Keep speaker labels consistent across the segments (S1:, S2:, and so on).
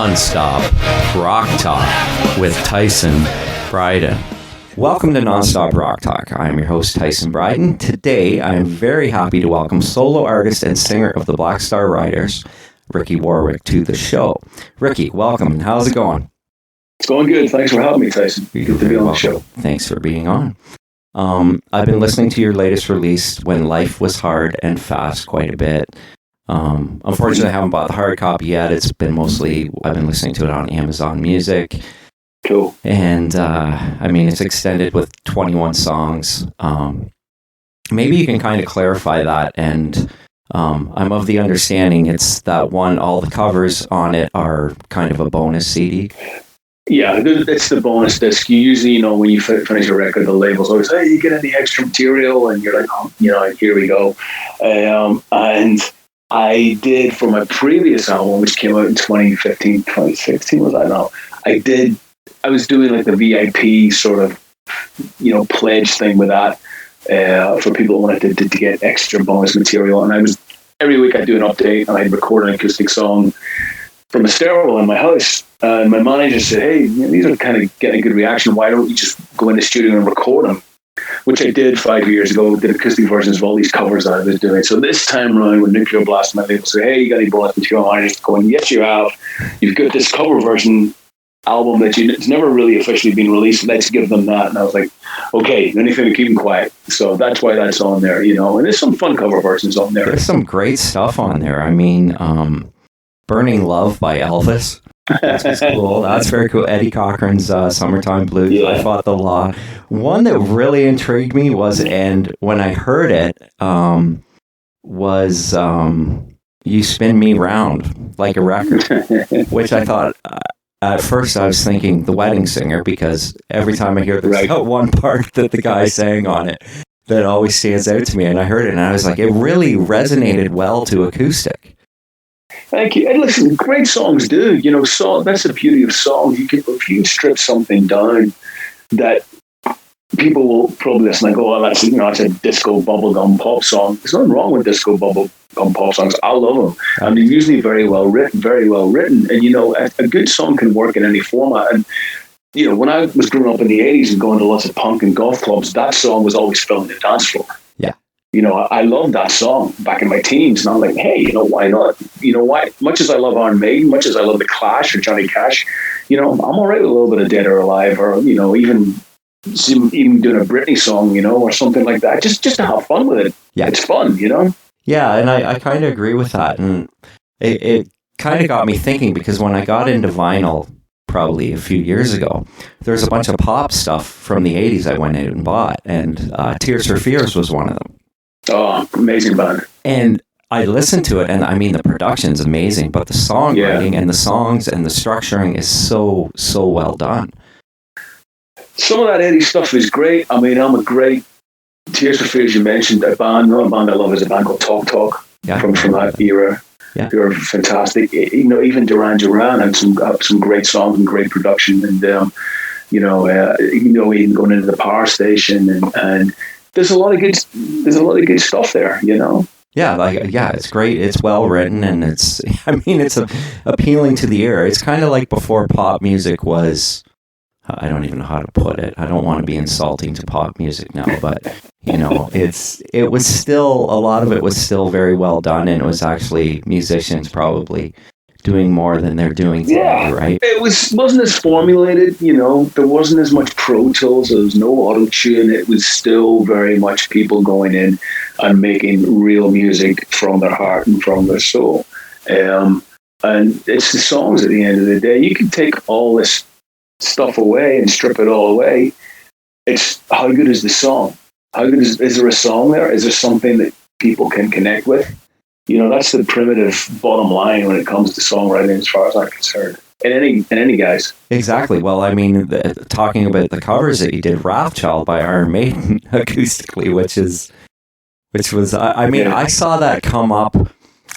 S1: Non-stop rock talk with Tyson Bryden. Welcome to Non-stop rock talk. I'm your host, Tyson Bryden. Today, I am very happy to welcome solo artist and singer of the Black Star Riders, Ricky Warwick, to the show. Ricky, welcome. How's it going?
S2: It's going good. Thanks for having me, Tyson. Good to be on the show.
S1: Thanks for being on. I've been listening to your latest release, When Life Was Hard and Fast, quite a bit. Unfortunately, I haven't bought the hard copy yet. I've been listening to it on Amazon Music.
S2: Cool.
S1: And, it's extended with 21 songs. Maybe you can kind of clarify that. And I'm of the understanding it's that one, all the covers on it are kind of a bonus CD.
S2: Yeah, it's the bonus disc. You usually, when you finish a record, the labels always say, hey, you get any extra material? And you're like, here we go. And I did for my previous album, which came out in 2015, 2016, was I now? I was doing like the VIP sort of, pledge thing with that for people who wanted to get extra bonus material. And every week I'd do an update and I'd record an acoustic song from a stairwell in my house. And my manager said, hey, these are kind of getting a good reaction. Why don't you just go in the studio and record them? Which I did 5 years ago, did acoustic versions of all these covers that I was doing. So this time around, when Nuclear Blast, my label said, hey, you got any bonus material? And I just going, yes, you have. You've got this cover version album it's never really officially been released. Let's give them that. And I was like, okay, anything to keep them quiet. So that's why that's on there, And there's some fun cover versions on there.
S1: There's some great stuff on there. Burning Love by Elvis. That's cool. That's very cool. Eddie Cochran's Summertime Blues. Yeah. I Fought the Law. One that really intrigued me and when I heard it, was You Spin Me Round Like a Record, which I thought, at first I was thinking The Wedding Singer, because every time I hear there's one part that the guy sang on it that always stands out to me, and I heard it and I was like, it really resonated well to acoustic.
S2: Thank you. And listen, great songs do. That's the beauty of songs. If you strip something down that people will probably listen and go, oh, that's a disco bubblegum pop song. There's nothing wrong with disco bubblegum pop songs. I love them. And they're usually very well written. And, a good song can work in any format. And, when I was growing up in the 80s and going to lots of punk and golf clubs, that song was always filling the dance floor.
S1: Yeah.
S2: I loved that song back in my teens, and I'm like, hey, why not? Why? Much as I love Iron Maiden, much as I love The Clash or Johnny Cash, I'm all right with a little bit of Dead or Alive, or even doing a Britney song, or something like that, just to have fun with it. Yeah, it's fun,
S1: Yeah, and I kind of agree with that, and it kind of got me thinking, because when I got into vinyl, probably a few years ago, there's a bunch of pop stuff from the 80s I went out and bought, and Tears for Fears was one of them.
S2: Oh, amazing band.
S1: And I listened to it, and the production's amazing, but the songwriting and the songs and the structuring is so well done.
S2: Some of that 80s stuff is great. I'm a great Tears for Fears, you mentioned. Another band I love is a band called Talk Talk from that era. Yeah. They're fantastic. Even Duran Duran had some great songs and great production, and even going into the Power Station and there's a lot of good stuff there,
S1: Yeah, it's great. It's well written, and it's appealing to the ear. It's kind of like before pop music was, I don't even know how to put it. I don't want to be insulting to pop music now, but it was still, a lot of it was still very well done, and it was actually musicians probably doing more than they're doing today, right?
S2: It wasn't as formulated, there wasn't as much Pro Tools, there was no auto-tune. It was still very much people going in and making real music from their heart and from their soul. And it's the songs at the end of the day. You can take all this stuff away and strip it all away. It's how good is the song? How good is there a song there? Is there something that people can connect with? That's the primitive bottom line when it comes to songwriting, as far as I'm concerned. In any guys.
S1: Exactly. Well, talking about the covers that you did, Wrathchild by Iron Maiden acoustically, I saw that come up.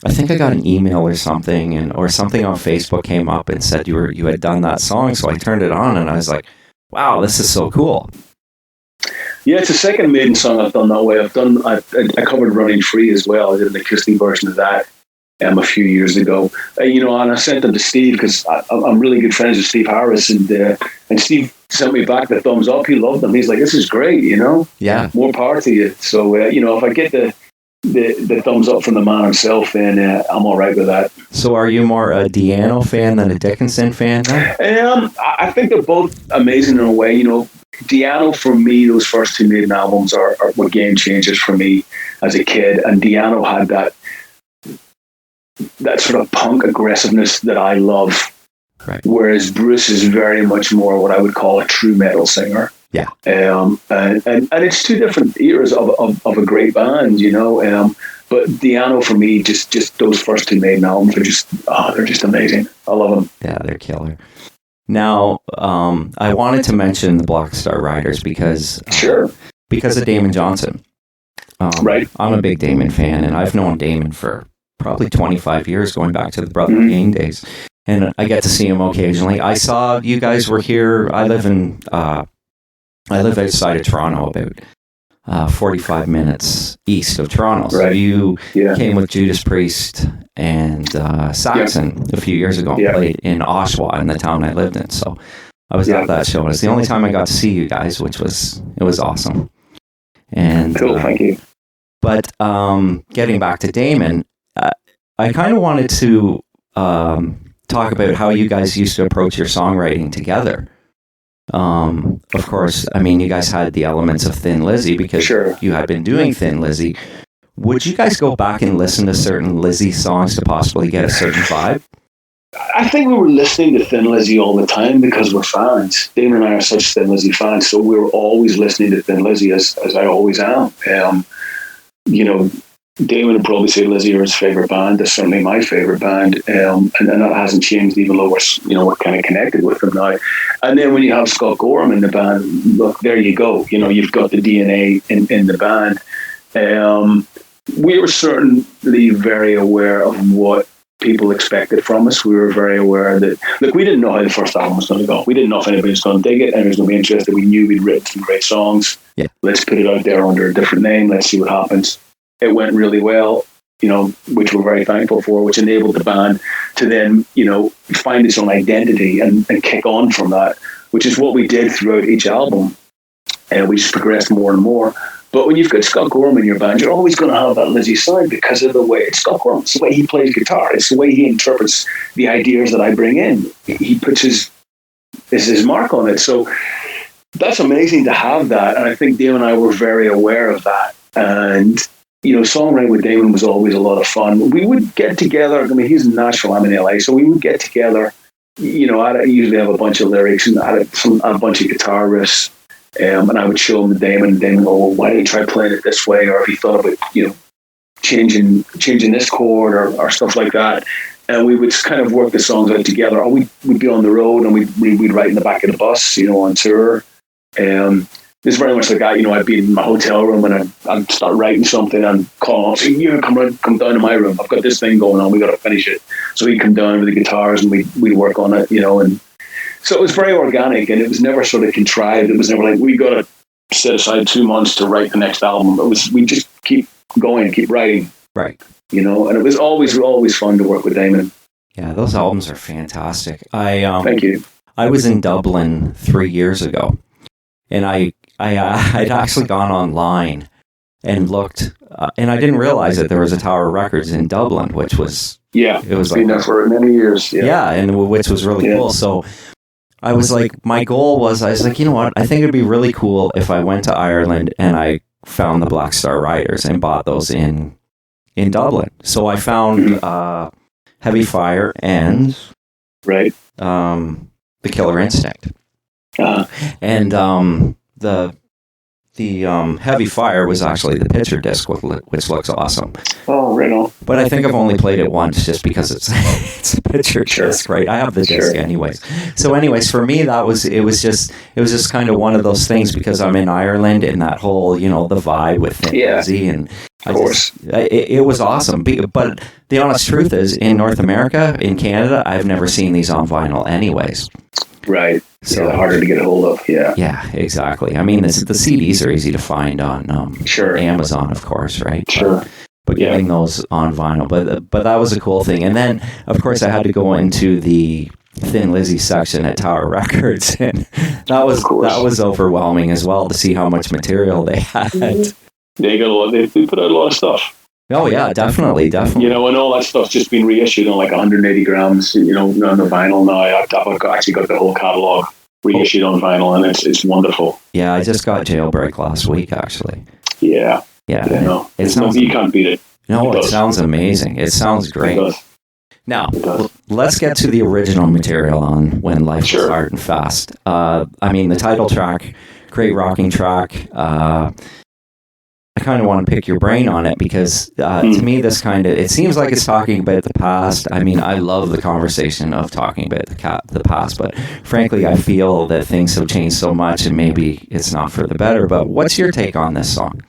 S1: I think I got an email or something, or something on Facebook came up and said you had done that song. So I turned it on and I was like, wow, this is so cool.
S2: Yeah, it's the second Maiden song I've done that way. I covered Running Free as well. I did an acoustic version of that. a few years ago. And I sent them to Steve because I'm really good friends with Steve Harris, and Steve sent me back the thumbs up. He loved them. He's like, "This is great,
S1: Yeah.
S2: more power to you." So if I get the thumbs up from the man himself, then I'm all right with that.
S1: So are you more a Di'Anno fan than a Dickinson fan then?
S2: I think they're both amazing in a way. Di'Anno, for me, those first two Maiden albums are were game changers for me as a kid, and Di'Anno had that sort of punk aggressiveness that I love.
S1: Right.
S2: Whereas Bruce is very much more what I would call a true metal singer.
S1: Yeah.
S2: And it's two different eras of a great band, but Di'Anno for me, just those first two Maiden albums are they're just amazing. I love them.
S1: Yeah, they're killer. Now, I wanted to mention the Black Star Riders because of Damon Johnson.
S2: Right.
S1: I'm a big Damon fan, and I've known Damon for probably 25 years, going back to the Brother Gang days. And I get to see him occasionally. I saw you guys were here. I live outside of Toronto, about 45 minutes east of Toronto. So
S2: right.
S1: you came with Judas Priest and Saxon a few years ago and played in Oshawa, in the town I lived in. So I was at that show. It's the only time I got to see you guys, it was awesome. And
S2: cool, thank you.
S1: But getting back to Damon, I kind of wanted to talk about how you guys used to approach your songwriting together. Of course, I mean, you guys had the elements of Thin Lizzy because you had been doing Thin Lizzy. Would you guys go back and listen to certain Lizzy songs to possibly get a certain vibe?
S2: I think we were listening to Thin Lizzy all the time because we're fans. Damon and I are such Thin Lizzy fans, so we were always listening to Thin Lizzy, as I always am. Damon would probably say Lizzy are his favorite band. That's certainly my favorite band, and that hasn't changed, even though we're kind of connected with them now. And then when you have Scott Gorham in the band, look, there you go. You've got the DNA in the band. We were certainly very aware of what people expected from us. We were very aware that, look, we didn't know how the first album was going to go. We didn't know if anybody was going to dig it, and was going to be interested. We knew we'd written some great songs. Yeah. Let's put it out there under a different name. Let's see what happens. It went really well, which we're very thankful for, which enabled the band to then, find its own identity and kick on from that, which is what we did throughout each album. And we just progressed more and more. But when you've got Scott Gorham in your band, you're always going to have that Lizzy side because of the way it's Scott Gorham. It's the way he plays guitar. It's the way he interprets the ideas that I bring in. He puts his mark on it. So that's amazing to have that. And I think Damon and I were very aware of that. And songwriting with Damon was always a lot of fun. We would get together. I mean, he's in Nashville, I'm in LA, so we would get together. I'd usually have a bunch of lyrics and I had a bunch of guitar riffs, and I would show him to Damon. And Damon would go, "Well, why don't you try playing it this way?" Or if he thought about, changing this chord or stuff like that. And we would kind of work the songs out together. Or we'd be on the road and we'd write in the back of the bus, on tour. It's very much like that. I'd be in my hotel room and I'd start writing something and call him, come down to my room. I've got this thing going on. We got to finish it. So he'd come down with the guitars and we'd work on it, and so it was very organic and it was never sort of contrived. It was never like, we got to set aside 2 months to write the next album. We just keep going, keep writing.
S1: Right.
S2: And it was always fun to work with Damon.
S1: Yeah, those albums are fantastic.
S2: Thank you.
S1: I was in Dublin 3 years ago and I'd actually gone online and looked, and I didn't realize that there was a Tower Records in Dublin, which was it was
S2: been there for many years.
S1: Yeah, and which was really cool. So I was like, my goal was, I was like, you know what? I think it'd be really cool if I went to Ireland and I found the Black Star Riders and bought those in Dublin. So I found Heavy Fire and
S2: the
S1: Killer Instinct. And the Heavy Fire was actually the picture disc, which looks awesome.
S2: Oh, right on.
S1: But I think I've only played it once just because it's a picture disc, right? I have the disc anyways. So anyways, for me, it was just kind of one of those things because I'm in Ireland and that whole, the vibe with Lizzy and
S2: of course.
S1: It was awesome. But the honest truth is, in North America, in Canada, I've never seen these on vinyl anyways.
S2: Right. So they're harder to get a hold of. Yeah.
S1: Yeah, exactly. I mean, the CDs are easy to find on Amazon, of course, right?
S2: Sure.
S1: but getting those on vinyl. But that was a cool thing. And then, of course, I had to go into the Thin Lizzy section at Tower Records, and that was overwhelming as well to see how much material they had.
S2: They got a lot. They put out a lot of stuff.
S1: Oh yeah, definitely.
S2: You know, and all that stuff's just been reissued on like 180 grams. You know, on the vinyl now. I've actually got the whole catalog reissued on vinyl, and it's wonderful.
S1: Yeah, I just got Jailbreak last week, actually.
S2: Yeah.
S1: No,
S2: it sounds, you can't beat it.
S1: No, it sounds amazing. It sounds great.
S2: It does.
S1: Now, let's get to the original material on When Life Was Hard and Fast. I mean, the title track, great rocking track. I kind of want to pick your brain on it because to me, it seems like it's talking about the past. I mean, I love the conversation of talking about the past, but frankly, I feel that things have changed so much and maybe it's not for the better. But what's your take on this song?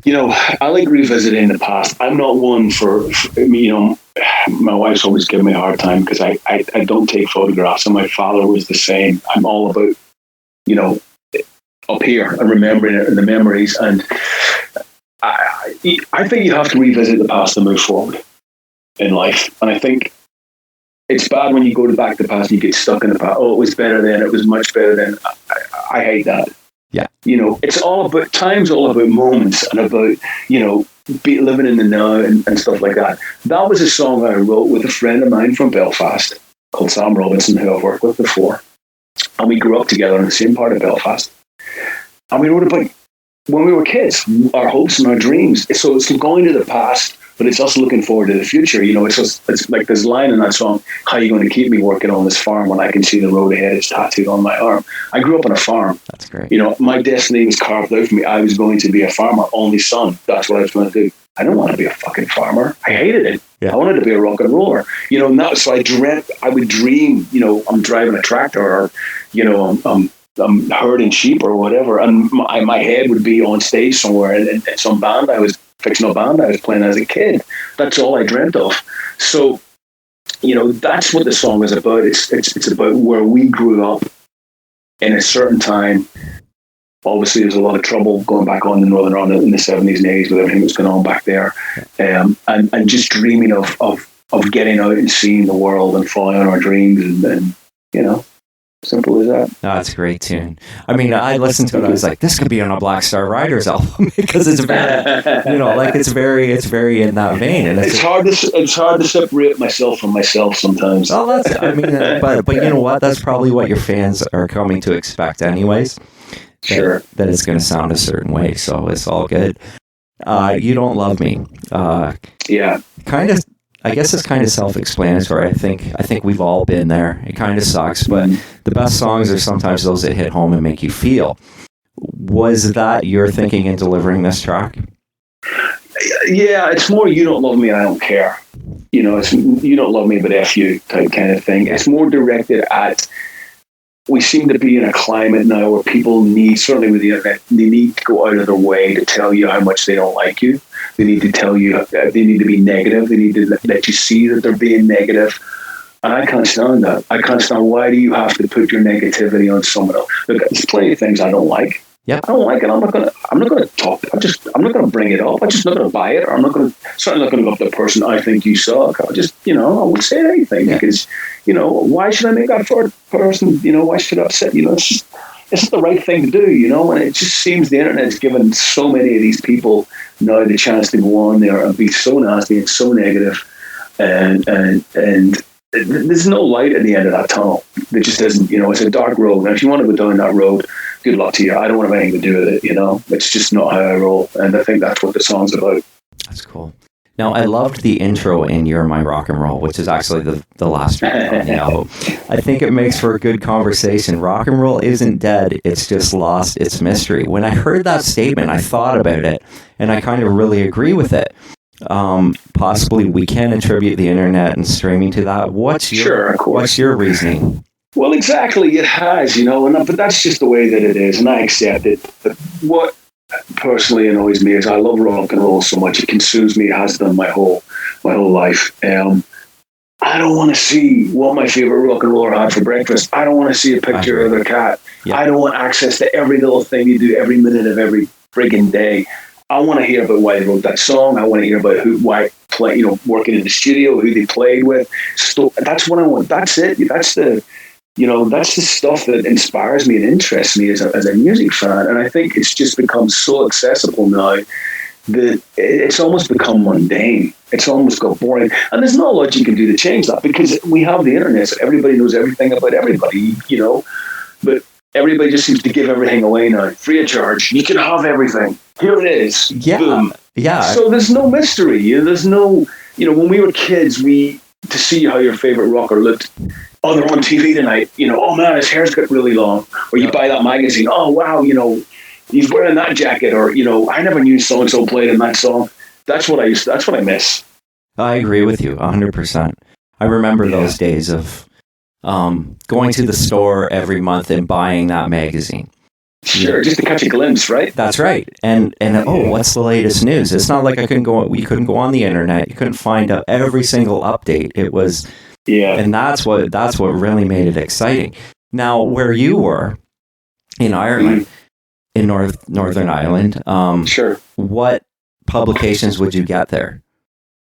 S2: You know, I like revisiting the past. I'm not one for you know, my wife's always given me a hard time because I don't take photographs, and my father was the same. I'm all about, you know, up here and remembering it and the memories. And I think you have to revisit the past and move forward in life. And I think it's bad when you go back to the past and you get stuck in the past. Oh, it was better then. It was much better then. I hate that.
S1: Yeah.
S2: You know, time's all about moments and about, you know, living in the now and stuff like that. That was a song I wrote with a friend of mine from Belfast called Sam Robinson, who I've worked with before. And we grew up together in the same part of Belfast. And we wrote about when we were kids, our hopes and our dreams. So it's going to the past, but it's us looking forward to the future. You know, it's like this line in that song, how are you going to keep me working on this farm when I can see the road ahead is tattooed on my arm? I grew up on a farm.
S1: That's great.
S2: You know, my destiny was carved out for me. I was going to be a farmer, only son. That's what I was going to do. I didn't want to be a fucking farmer. I hated it. Yeah. I wanted to be a rock and roller. You know, so I would dream, you know, I'm driving a tractor or, you know, I'm herding sheep or whatever, and my head would be on stage somewhere in some band. I was fictional band I was playing as a kid. That's all I dreamt of. So, you know, that's what the song is about. It's about where we grew up in a certain time. Obviously, there's a lot of trouble going back on in Northern Ireland in the 70s and 80s with everything that's going on back there, and just dreaming of getting out and seeing the world and following our dreams and you know. Simple as that.
S1: No, it's a great tune. I mean, I listened to it. I was like, this could be on a Black Star Riders album because it's very, you know, like it's very in that vein. And
S2: it's hard to separate myself from myself sometimes.
S1: Well, but you know what? That's probably what your fans are coming to expect, anyways.
S2: Sure.
S1: That it's going to sound a certain way, so it's all good. You Don't Love Me.
S2: Yeah.
S1: Kind of. I guess it's kind of self-explanatory. I think we've all been there. It kind of sucks, but the best songs are sometimes those that hit home and make you feel. Was that your thinking in delivering this track?
S2: Yeah, it's more You Don't Love Me, I Don't Care. You know, it's You Don't Love Me, but F you type kind of thing. It's more directed at, we seem to be in a climate now where people need, certainly with the internet, they need to go out of their way to tell you how much they don't like you. They need to tell you, they need to be negative. They need to let you see that they're being negative. And I can't stand that. I can't stand, why do you have to put your negativity on someone else? Look, there's plenty of things I don't like.
S1: Yeah,
S2: I don't like it. I'm not gonna talk. I'm not gonna bring it up. I'm just not gonna buy it. Or certainly not gonna go up to the person, I think you suck. I won't say anything because, you know, why should I make that for a person? You know, why should I upset? You know, it's not the right thing to do, you know, and it just seems the internet's given so many of these people now the chance to go on there and be so nasty and so negative, and there's no light at the end of that tunnel. There just isn't, you know, it's a dark road. And if you want to go down that road, good luck to you. I don't want to have anything to do with it, you know. It's just not how I roll. And I think that's what the song's about.
S1: That's cool. Now, I loved the intro in You're My Rock and Roll, which is actually the last track on the album. I think it makes for a good conversation. Rock and roll isn't dead. It's just lost its mystery. When I heard that statement, I thought about it, and I kind of really agree with it. Possibly we can attribute the internet and streaming to that. What's your reasoning?
S2: Well, exactly. It has, you know, but that's just the way that it is, and I accept it. But what personally annoys me is I love rock and roll so much. It consumes me. It has done my whole life. I don't want to see what my favorite rock and roller had for breakfast. I don't want to see a picture of their cat. Yeah. I don't want access to every little thing you do every minute of every friggin' day. I want to hear about why they wrote that song. I want to hear about working in the studio, who they played with. So that's what I want. That's it. That's the stuff that inspires me and interests me as a music fan. And I think it's just become so accessible now that it's almost become mundane. It's almost got boring. And there's not a lot you can do to change that, because we have the internet, so everybody knows everything about everybody, but everybody just seems to give everything away now, free of charge. You can have everything. Here it is.
S1: Yeah.
S2: Boom.
S1: Yeah.
S2: So there's no mystery. There's no, when we were kids, to see how your favorite rocker looked, oh, they're on TV tonight, oh man, his hair's got really long. Or you buy that magazine, oh wow, he's wearing that jacket, or, I never knew so-and-so played in that song. That's what I miss.
S1: I agree with you 100%. I remember those days of going to the store every month and buying that magazine.
S2: Sure, just to catch a glimpse, right?
S1: That's right. And what's the latest news? It's not like we couldn't go on the internet. You couldn't find out every single update. It was, and that's what really made it exciting. Now, where you were in Ireland, in Northern Ireland,
S2: sure.
S1: What publications would you get there?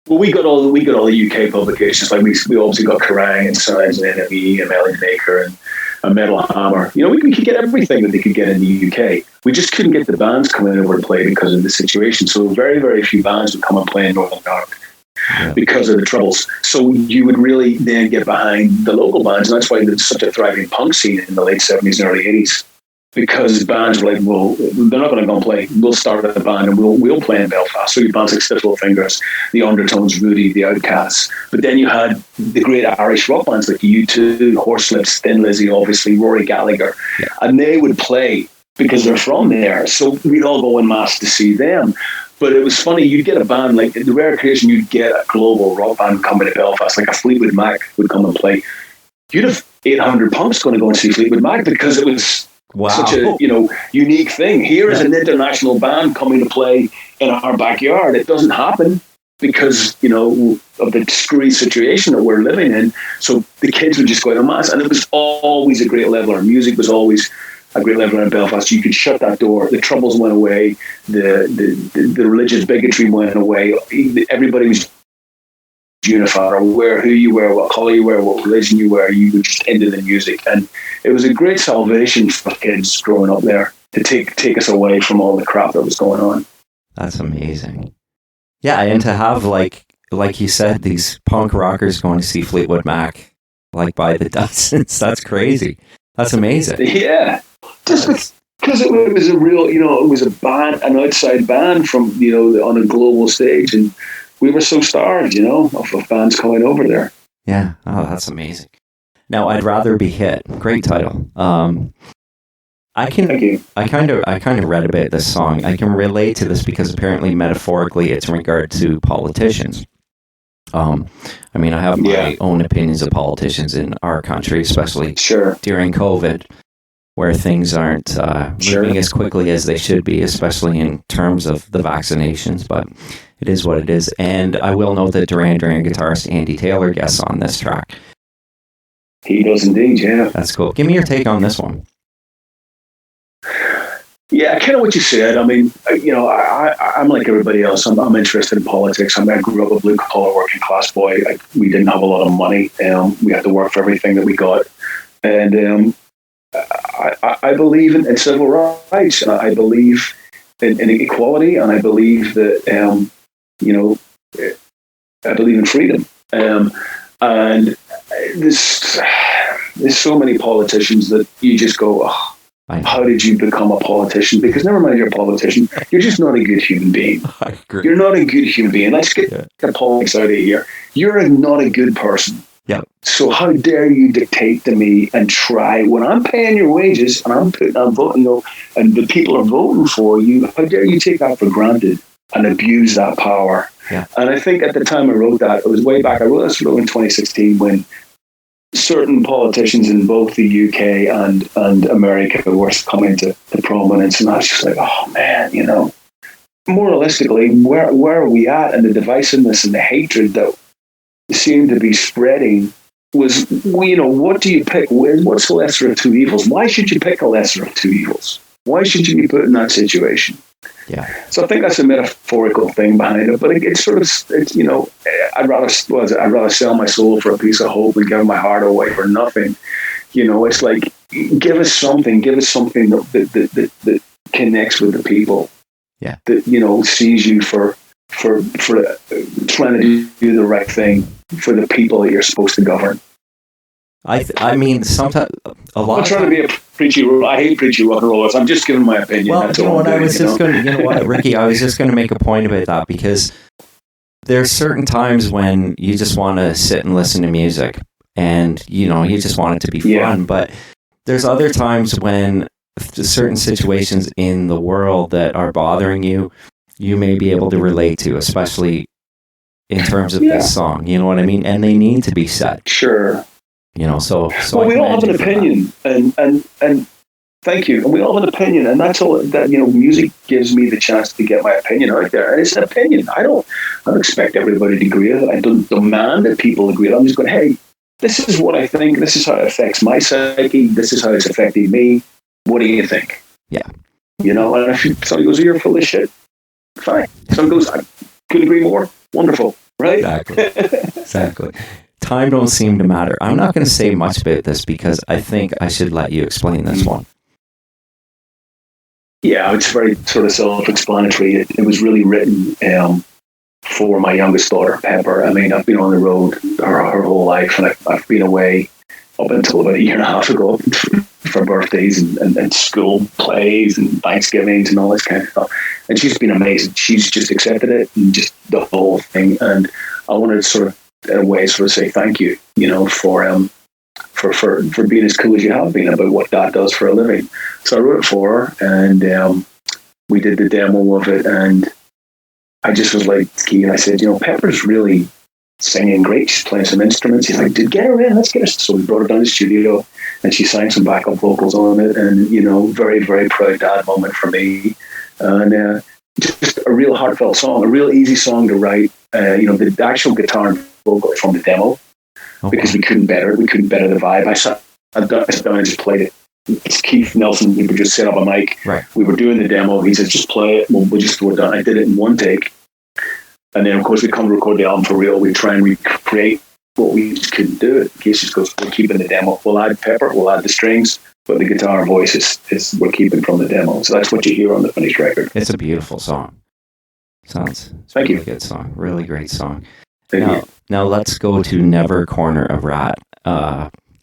S2: Well, we got all the UK publications. Like we obviously got Kerrang and Signs and NME and Melody Maker and Metal Hammer. We could get everything that they could get in the UK. We just couldn't get the bands coming over to play because of the situation. So very, very few bands would come and play in Northern Ireland because of the troubles. So you would really then get behind the local bands, and that's why there's such a thriving punk scene in the late 70s and early 80s. Because bands were like, well, they're not going to go and play. We'll start a band and we'll play in Belfast. So you bands like Stiff Little Fingers, the Undertones, Rudy, the Outcasts. But then you had the great Irish rock bands like U2, Horselips, Thin Lizzy, obviously, Rory Gallagher. Yeah. And they would play because they're from there. So we'd all go en masse to see them. But it was funny, you'd get a band, like the rare occasion you'd get a global rock band coming to Belfast, like a Fleetwood Mac would come and play. You'd have 800 punks going to go and see Fleetwood Mac because it was... Wow. Such a unique thing. Here is an international band coming to play in our backyard. It doesn't happen because of the screwy situation that we're living in. So the kids would just go out en masse, and it was always a great leveler. Music was always a great leveler in Belfast. You could shut that door. The troubles went away. The religious bigotry went away. Everybody was unified, or who you were, what colour you were, what religion you were. You were just into the music, and it was a great salvation for kids growing up there to take us away from all the crap that was going on.
S1: That's amazing. Yeah, and to have like you said, these punk rockers going to see Fleetwood Mac like by the dozens. That's crazy. That's amazing.
S2: Yeah, just because it was a real, it was a band, an outside band from on a global stage, and we were so starved, of bands coming over there.
S1: Yeah. Oh, that's amazing. Now, I'd Rather Be Hit. Great title. I kind of read a bit of this song. I can relate to this because apparently metaphorically it's in regard to politicians. I have my own opinions of politicians in our country, especially during COVID, where things aren't moving as quickly as they should be, especially in terms of the vaccinations, but it is what it is. And I will note that Duran Duran guitarist Andy Taylor guests on this track.
S2: He does indeed, yeah.
S1: That's cool. Give me your take on this one.
S2: Yeah, kind of what you said. I mean, I'm like everybody else. I'm interested in politics. I grew up a blue-collar working class boy. We didn't have a lot of money. We had to work for everything that we got. And I believe in civil rights, and I believe in equality, and I believe that, I believe in freedom. And there's so many politicians that you just go, oh, how did you become a politician? Because never mind you're a politician, you're just not a good human being.
S1: I agree.
S2: You're not a good human being. Let's get the politics out of here. You're not a good person.
S1: Yeah.
S2: So how dare you dictate to me and try, when I'm paying your wages and I'm voting, and the people are voting for you, how dare you take that for granted and abuse that power?
S1: Yeah.
S2: And I think at the time I wrote that, it was way back, I wrote this in 2016 when certain politicians in both the UK and America were coming to prominence, and I was just like, oh man, more realistically, where are we at? And the divisiveness and the hatred that seemed to be spreading was, what do you pick? What's the lesser of two evils? Why should you pick a lesser of two evils? Why should you be put in that situation?
S1: Yeah.
S2: So I think that's a metaphorical thing behind it, but it's sort of, it's, you know, I'd rather sell my soul for a piece of hope and give my heart away for nothing. You know, it's like, give us something that connects with the people.
S1: Yeah.
S2: That, you know, sees you for trying to do the right thing for the people that you're supposed to govern.
S1: I mean, sometimes
S2: I'm trying to be a preachy. I hate preachy rock and rollers. I'm just giving my opinion.
S1: Well,
S2: That's
S1: you know
S2: all
S1: what?
S2: I'm doing,
S1: You know what, Ricky? I was just going to make a point about that, because there's certain times when you just want to sit and listen to music, and you know, you just want it to be fun. But there's other times when certain situations in the world that are bothering you, you may be able to relate to, especially in terms of this song. You know what I mean? And they need to be said.
S2: Sure.
S1: You know, so
S2: well, we all have an opinion, and thank you. And we all have an opinion, and that's all that, you know, music gives me the chance to get my opinion out there. And it's an opinion. I don't expect everybody to agree with it. I don't demand that people agree with it. I'm just going, hey, this is what I think. This is how it affects my psyche. This is how it's affecting me. What do you think?
S1: Yeah.
S2: You know, and if somebody goes, you're full of shit, fine. Somebody goes, I couldn't agree more. Wonderful. Right?
S1: Exactly. Time don't seem to matter. I'm not going to say much about this because I think I should let you explain this one.
S2: Yeah, it's very sort of self-explanatory. It was really written for my youngest daughter, Pepper. I mean, I've been on the road her whole life, and I've been away up until about a year and a half ago for birthdays and school plays and Thanksgivings and all this kind of stuff. And she's been amazing. She's just accepted it and just the whole thing. And I wanted to sort of, in a way, sort of say thank you, you know, for being as cool as you have been about what Dad does for a living. So I wrote it for her, and we did the demo of it, and I just was like, Key, and I said, you know, Pepper's really singing great. She's playing some instruments. He's like, dude, get her in, let's get her. So we brought her down to the studio, and she sang some backup vocals on it, and, you know, very, very proud dad moment for me. And just a real heartfelt song, a real easy song to write. You know, the actual guitar and vocal from the demo, because we couldn't better the vibe. I sat down and just played it. It's Keith Nelson. We would just set up a mic.
S1: Right.
S2: We were doing the demo. He said, just play it. We'll just throw it down. I did it in one take. And then, of course, we come to record the album for real. We try and recreate what we just couldn't do it. Keith just goes, we're keeping the demo. We'll add Pepper. We'll add the strings. But the guitar and voice is we're keeping from the demo. So that's what you hear on the finished record.
S1: It's a beautiful song. It's
S2: Thank
S1: really
S2: you.
S1: Good song. Really great song.
S2: Thank you.
S1: Now let's go to Never Corner a Rat.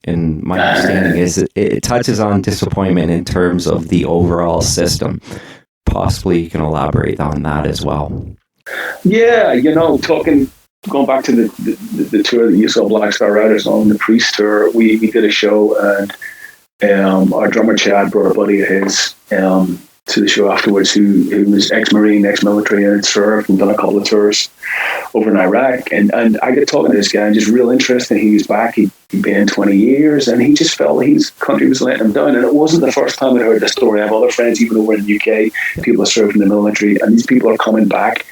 S1: And my understanding is it touches on disappointment in terms of the overall system. Possibly you can elaborate on that as well.
S2: Yeah, you know, going back to the tour that you saw Black Star Riders on, the Priest tour, we did a show, and our drummer Chad brought a buddy of his to the show afterwards who was ex-Marine, ex-military, and had served and done a couple of tours over in Iraq. And I got talking to this guy, and just real interesting. He was back, he'd been 20 years, and he just felt his country was letting him down. And it wasn't the first time I'd heard the story. I have other friends, even over in the UK, people that served in the military, and these people are coming back,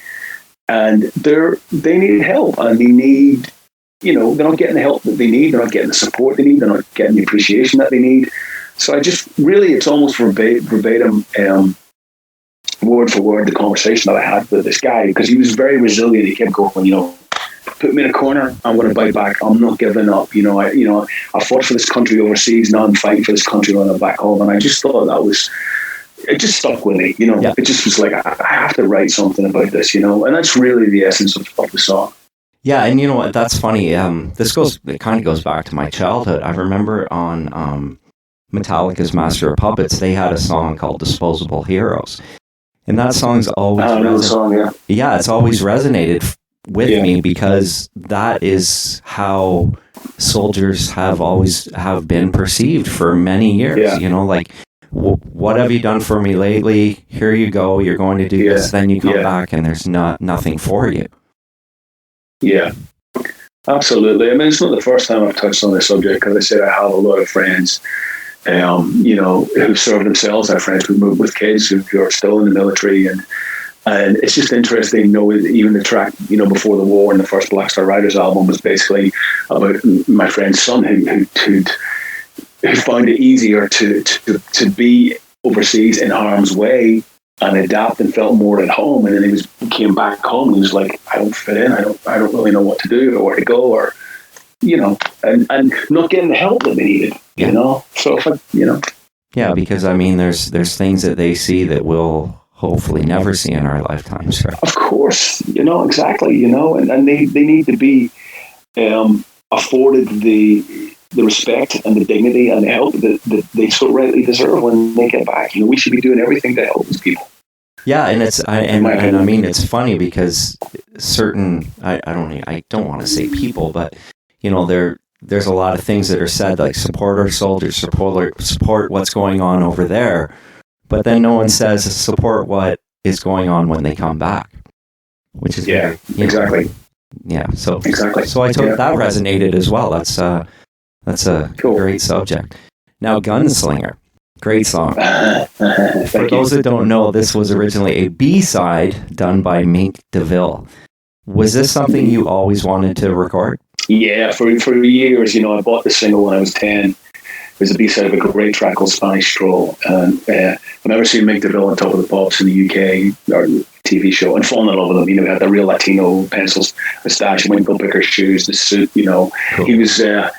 S2: and they need help, and they need, you know, they're not getting the help that they need, they're not getting the support they need, they're not getting the appreciation that they need. So I just really, it's almost verbatim, word for word, the conversation that I had with this guy, because he was very resilient. He kept going, you know, put me in a corner, I'm going to bite back. I'm not giving up. You know, I fought for this country overseas. Now I'm fighting for this country when I'm back home. And I just thought it just stuck with me. You know, It just was like, I have to write something about this. You know, and that's really the essence of the song.
S1: Yeah, and you know what? That's funny. It kind of goes back to my childhood. I remember on Metallica's Master of Puppets, they had a song called "Disposable Heroes," and that song's always it's always resonated with me, because that is how soldiers have been perceived for many years. Yeah. You know, like, what have you done for me lately? Here you go. You're going to do this. Then you come back, and there's nothing for you.
S2: Yeah, absolutely. I mean, it's not the first time I've touched on this subject, because I said I have a lot of friends, you know, who serve themselves. I have friends who move with kids who are still in the military, and it's just interesting, you know, even the track, you know, Before the War, and the first Black Star Riders album was basically about my friend's son who found it easier to be overseas in harm's way and adapt and felt more at home. And then he came back home and he was like, I don't fit in. I don't really know what to do or where to go, or, and not getting the help that they needed, So,
S1: Yeah, because I mean, there's things that they see that we'll hopefully never see in our lifetimes, right?
S2: Of course, exactly, and they need to be afforded the respect and the dignity and the help that they so rightly deserve when they get back. We should be doing everything to help these people.
S1: Yeah, and I mean, it's funny because certain I don't want to say people, but there's a lot of things that are said like support our soldiers, support what's going on over there, but then no one says support what is going on when they come back, which is
S2: exactly.
S1: Yeah, so
S2: exactly.
S1: So I took that resonated as well. That's a cool. Great subject. Now, Gunslinger, great song. For those that don't know, this was originally a B-side done by Mink DeVille. Was this something you always wanted to record?
S2: Yeah, for years. I bought the single when I was 10. It was a B-side of a great track called Spanish Stroll. And I've never seen Mink DeVille on Top of the Pops in the UK or TV show and fallen in love with him. He had the real Latino pencils, moustache, winkle picker shoes, the suit. Cool. He was just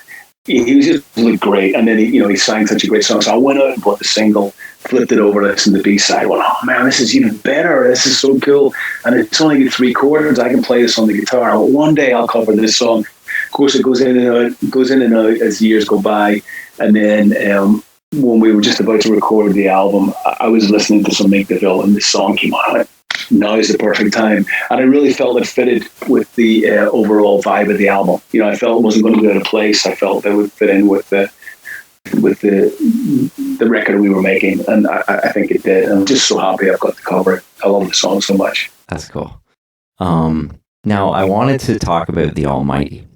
S2: looked great. And then he sang such a great song. So I went out and bought the single, flipped it over, listened to the B-side. Went, oh man, this is even better. This is so cool. And it's only got 3 chords. I can play this on the guitar. One day I'll cover this song. Of course, it goes in and out as years go by. And then when we were just about to record the album, I was listening to some Mink DeVille, and this song came on. I went, now is the perfect time. And I really felt it fitted with the overall vibe of the album. I felt it wasn't going to be out of place. I felt it would fit in with the record we were making, and I think it did. And I'm just so happy I've got to cover it. I love the song so much.
S1: That's cool. Now, I wanted to talk about The Almighty.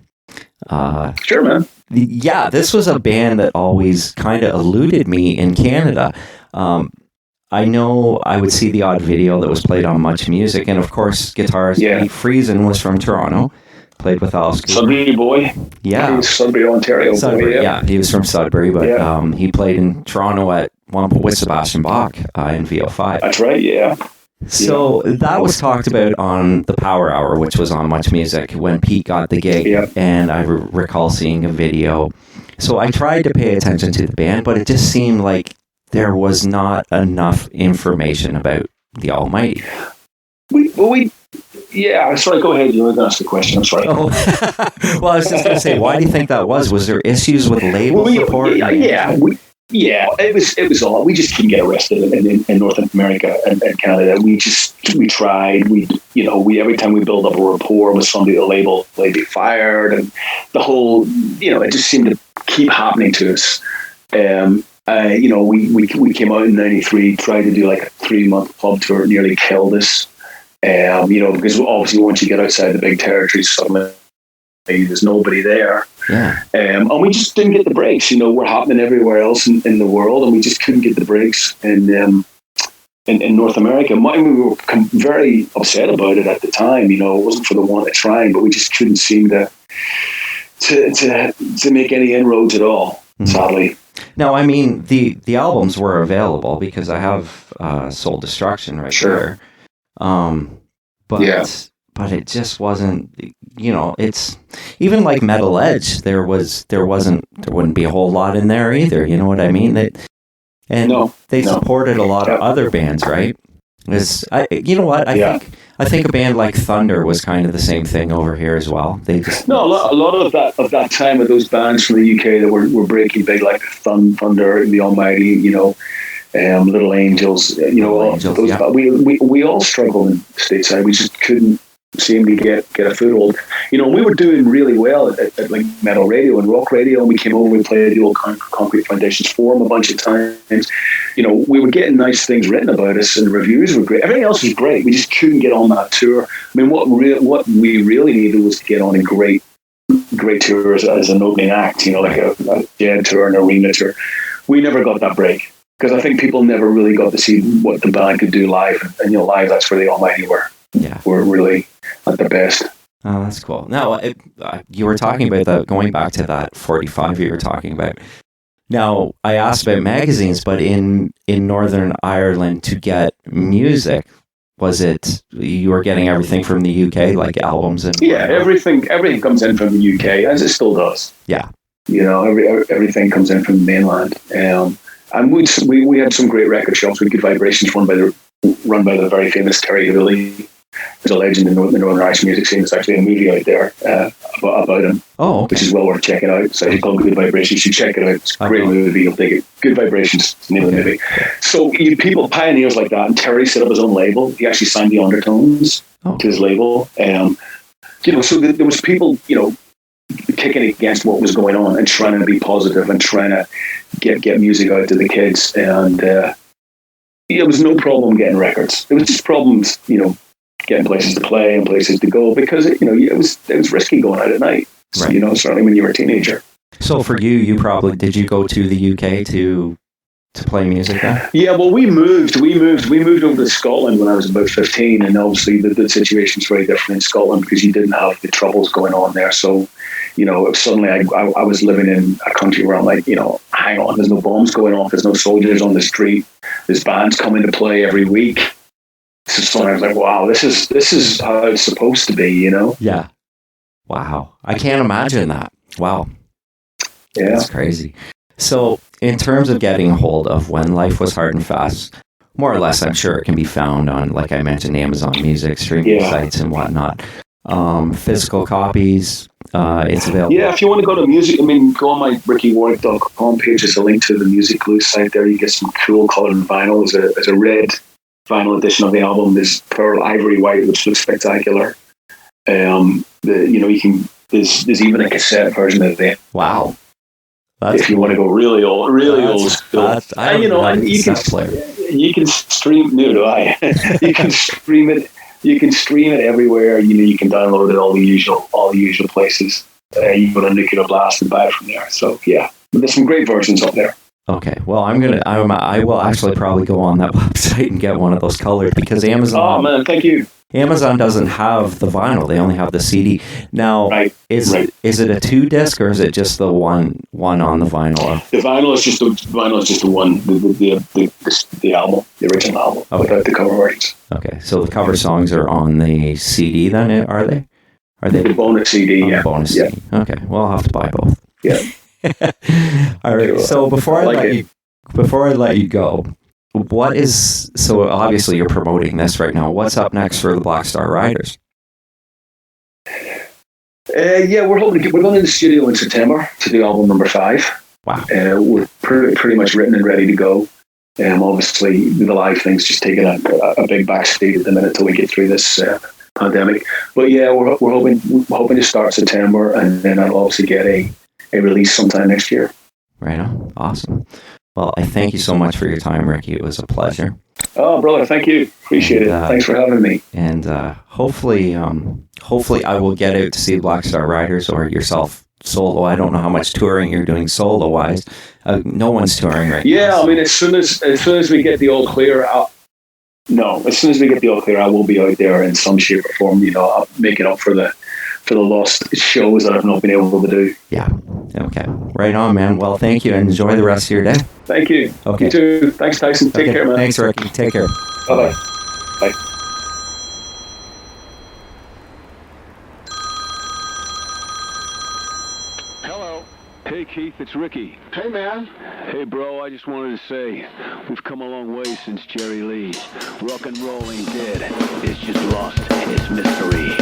S2: Sure, man.
S1: Yeah, this was a band that always kind of eluded me in Canada. I know I would see the odd video that was played on Much Music, and of course, guitarist Pete Friesen was from Toronto, played with Alice Cooper.
S2: Sudbury boy.
S1: Yeah.
S2: Sudbury, Ontario.
S1: Sudbury,
S2: boy,
S1: yeah. He was from Sudbury, but he played in Toronto at one point with Sebastian Bach in VO5.
S2: That's right, yeah.
S1: So that was talked about on the Power Hour, which was on Much Music when Pete got the gig, and I recall seeing a video. So I tried to pay attention to the band, but it just seemed like there was not enough information about The Almighty.
S2: Sorry, go ahead. You were going to ask the question. I'm sorry.
S1: Oh. Well, I was just going to say, why do you think that was? Was there issues with label support?
S2: It was all. We just couldn't get arrested in North America and Canada. We tried. We every time we build up a rapport with somebody, the label, they'd be fired, and the whole, it just seemed to keep happening to us. We came out in '93, tried to do like a 3-month club tour, nearly killed us. Because obviously once you get outside the big territories, suddenly there's nobody there.
S1: Yeah.
S2: And we just didn't get the breaks. We're happening everywhere else in the world, and we just couldn't get the breaks in North America. We were very upset about it at the time. It wasn't for the want of trying, but we just couldn't seem to make any inroads at all, sadly.
S1: No, I mean, the albums were available because I have Soul Destruction right there. But it just wasn't, it's even like Metal Edge. There wouldn't be a whole lot in there either. You know what I mean? They supported a lot of other bands, right? I think a band like Thunder was kind of the same thing over here as well.
S2: A lot of that time of those bands from the UK that were breaking big, like Thunder, The Almighty, Little Angels, we all struggled in stateside. We just couldn't seem to get a foothold. We were doing really well at like metal radio and rock radio, and we came over, we played the old Concrete Foundations Forum a bunch of times. We were getting nice things written about us, and the reviews were great. Everything else was great. We just couldn't get on that tour. I mean, what we really needed was to get on a great tour as an opening act, like a Dead tour, an arena tour. We never got that break, because I think people never really got to see what the band could do live. And live, that's where the Almighty were.
S1: Yeah.
S2: We're really at the best.
S1: Oh, that's cool. Now, you were talking about that, going back to that 45 you were talking about. Now, I asked about magazines, but in Northern Ireland to get music, was it you were getting everything from the UK, like albums and
S2: Yeah, everything comes in from the UK, as it still does.
S1: Yeah.
S2: You know, everything comes in from the mainland. And we had some great record shops with Good Vibrations run by the very famous Terry Hooley. There's a legend in the Northern Irish music scene. There's actually a movie out there about him,
S1: okay.
S2: Which is well worth checking out. So it's called Good Vibrations. You should check it out. It's a great movie. You'll dig it. Good Vibrations is the name of the movie. So you people, pioneers like that, and Terry set up his own label. He actually signed the Undertones to his label. You know, so there was people, you know, kicking against what was going on and trying to be positive and trying to get music out to the kids. And it was no problem getting records. It was just problems, you know, getting places to play and places to go because it was risky going out at night. So, you know, certainly when you were a teenager.
S1: So for you probably did you go to the UK to play music there?
S2: Yeah, well, we moved over to Scotland when I was about 15, and obviously the situation's very different in Scotland because you didn't have the troubles going on there. So, you know, suddenly I was living in a country where I'm like, you know, hang on, there's no bombs going off, there's no soldiers on the street, there's bands coming to play every week. So I was like, wow, this is how it's supposed to be, you know?
S1: Yeah. Wow. I can't imagine that. Wow.
S2: Yeah.
S1: That's crazy. So in terms of getting a hold of When Life Was Hard and Fast, more or less, I'm sure it can be found on, like I mentioned, Amazon Music, streaming sites and whatnot. Physical copies, it's available.
S2: Yeah, if you want to go to music, I mean, go on my rickywarwick.com page. There's a link to the Music Glue site there. You get some cool colored vinyl. There's a red vinyl edition of the album. There's pearl ivory white, which looks spectacular. There's even a cassette version of it.
S1: Wow.
S2: If you want to go really old school. You can stream. Neither do I. You can stream it. You can stream it everywhere. You know, you can download it all the usual places. You can go to Nuclear Blast and buy it from there. So yeah, but there's some great versions up there.
S1: Okay, well, I will actually probably go on that website and get one of those colored because Amazon.
S2: Oh man, thank you.
S1: Amazon doesn't have the vinyl; they only have the CD. Now, is it a 2-disc or is it just the one on the vinyl?
S2: The vinyl is just the one, the album, the original album, without the cover versions.
S1: Okay, so the cover songs are on the CD. Then are they? Are they
S2: the bonus CD? Yeah,
S1: bonus CD. Okay, well, I'll have to buy both.
S2: Yeah.
S1: All right. So before I let you go, so obviously you're promoting this right now. What's up next for the Black Star Riders?
S2: Yeah, we're going to the studio in September to do album number 5.
S1: Wow.
S2: We're pretty much written and ready to go. Obviously, the live thing's just taking a big backseat at the minute till we get through this pandemic. But yeah, we're hoping to start September, and then I'll obviously get a release sometime next year.
S1: Right on. Awesome. Well, I thank you so much for your time, Ricky. It was a pleasure.
S2: Oh, brother, thank you. Appreciate it. Thanks for having me.
S1: And hopefully I will get out to see the Black Star Riders or yourself solo. I don't know how much touring you're doing solo-wise. No one's touring right now.
S2: Yeah, I mean, as soon as we get the all clear, I will be out there in some shape or form. You know, I'll make it up for the lost shows that I've not been able to do.
S1: Yeah. Okay. Right on, man. Well, thank you and enjoy the rest of your day.
S2: Thank you.
S1: Okay.
S2: You too. Thanks, Tyson. Take care, man.
S1: Thanks, Ricky. Take care.
S2: Bye-bye. Bye.
S3: Hello. Hey, Keith. It's Ricky.
S4: Hey, man.
S3: Hey, bro. I just wanted to say we've come a long way since Jerry Lee. Rock and roll ain't dead. It's just lost in its mystery.